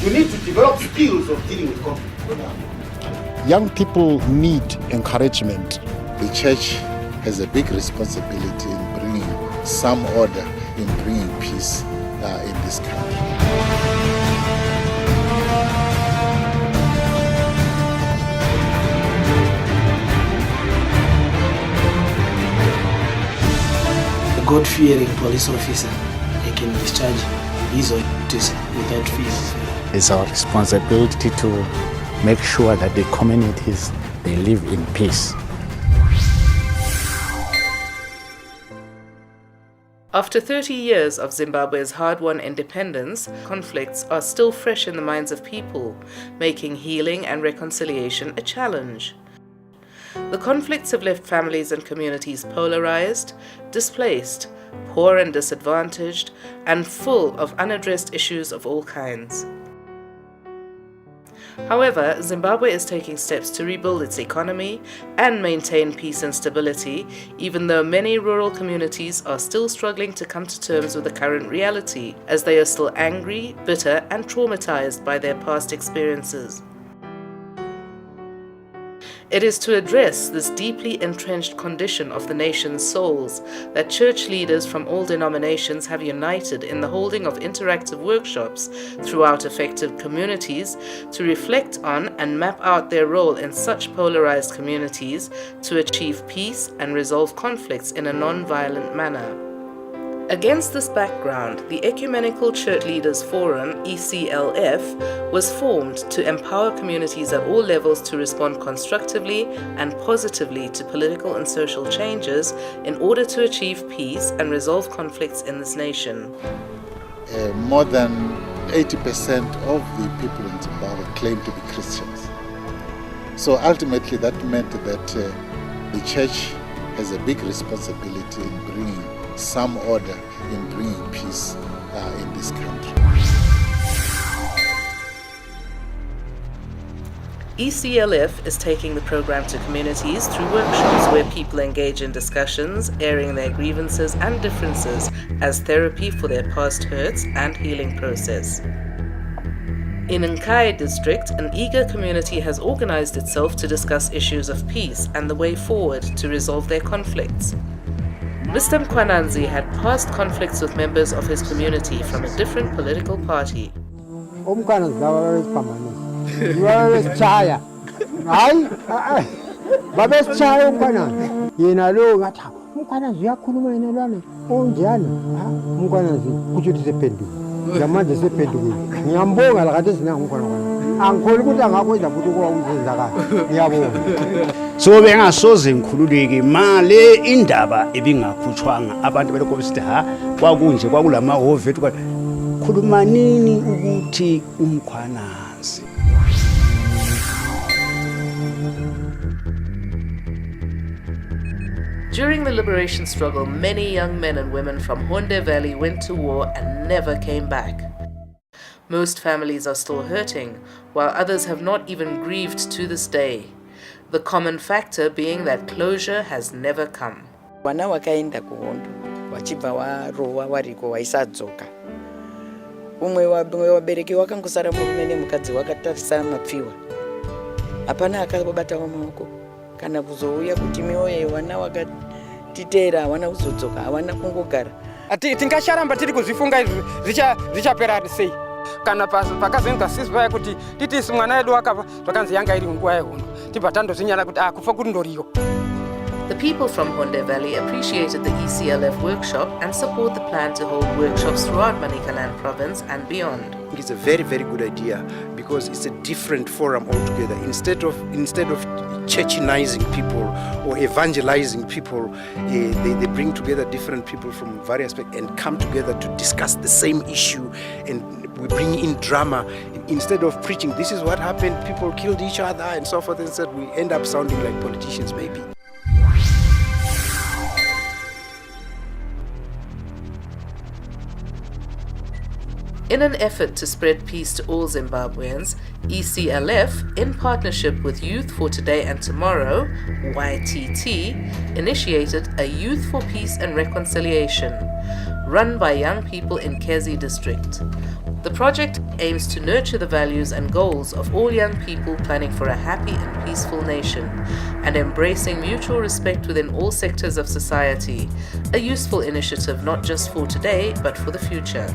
You need to develop skills of dealing with conflict. Young people need encouragement. The church has a big responsibility in bringing some order, in bringing peace in this country. A God-fearing police officer, they can discharge his or duties without fees. It's our responsibility to make sure that the communities, they live in peace. After 30 years of Zimbabwe's hard-won independence, conflicts are still fresh in the minds of people, making healing and reconciliation a challenge. The conflicts have left families and communities polarized, displaced, poor and disadvantaged, and full of unaddressed issues of all kinds. However, Zimbabwe is taking steps to rebuild its economy and maintain peace and stability, even though many rural communities are still struggling to come to terms with the current reality, as they are still angry, bitter, and traumatized by their past experiences. It is to address this deeply entrenched condition of the nation's souls that church leaders from all denominations have united in the holding of interactive workshops throughout affected communities to reflect on and map out their role in such polarized communities to achieve peace and resolve conflicts in a non-violent manner. Against this background, the Ecumenical Church Leaders Forum, ECLF, was formed to empower communities at all levels to respond constructively and positively to political and social changes in order to achieve peace and resolve conflicts in this nation. More than 80% of the people in Zimbabwe claim to be Christians. So ultimately that meant that the church has a big responsibility in bringing some order, in bringing peace in this country. ECLF is taking the program to communities through workshops where people engage in discussions, airing their grievances and differences as therapy for their past hurts and healing process. In Nkai district, an eager community has organized itself to discuss issues of peace and the way forward to resolve their conflicts. Mr. Mkwananzi had past conflicts with members of his community from a different political party. So bengasoze ngikhululeke male indaba ebingakhutshwanga abantu belokho besithi kwakunje kwakulamahove ethi khuluma nini ukuthi uMkhwanazi. During the liberation struggle, many young men and women from Honde Valley went to war and never came back. Most families are still hurting, while others have not even grieved to this day. The common factor being that closure has never come. Wana wakaenda kuhondo, wachibva warowa wariko waisadzoka. Umwe wabereki wakangosara murume nemukadzi wakatarisa mapfiwa. Hapana akabatawo maoko kana kuzouya kuti mioyo wana wakatitera hawana kuzodzoka hawana kungogara. Tingasharamba tiri kuzvifunga izvi zvichapera sei? Kana pakazenga siswa kuti titisi mwana edu akafa zvakanzi yanga iri nguva yehondo tibva tandozvinyara kuti kufa kuti ndoriyo. The people from Honde Valley appreciated the ECLF workshop and support the plan to hold workshops throughout Manicaland province and beyond. It's a very, very good idea because it's a different forum altogether. Instead of churchinizing people or evangelizing people, they bring together different people from various aspects and come together to discuss the same issue, and we bring in drama. Instead of preaching, this is what happened, people killed each other and so forth, and said we end up sounding like politicians maybe. In an effort to spread peace to all Zimbabweans, ECLF, in partnership with Youth for Today and Tomorrow, YTT, initiated a Youth for Peace and Reconciliation, run by young people in Kezi district. The project aims to nurture the values and goals of all young people planning for a happy and peaceful nation and embracing mutual respect within all sectors of society, a useful initiative not just for today but for the future.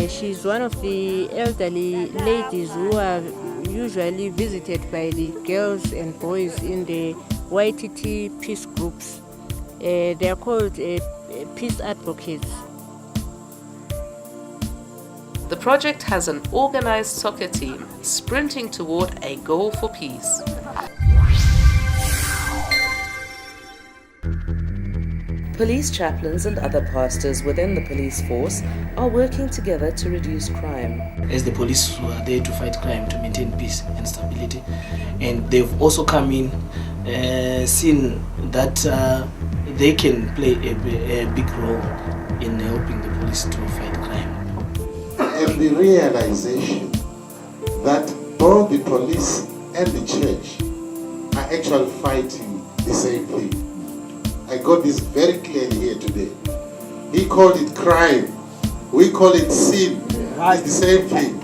She's one of the elderly ladies who are usually visited by the girls and boys in the YTT peace groups. They are called peace advocates. The project has an organized soccer team sprinting toward a goal for peace. Police chaplains and other pastors within the police force are working together to reduce crime. As the police who are there to fight crime, to maintain peace and stability, and they've also come in, seen that they can play a big role in helping the police to fight crime. And the realization that both the police and the church are actually fighting the same thing. I got this very clearly here today. He called it crime. We call it sin. It's the same thing.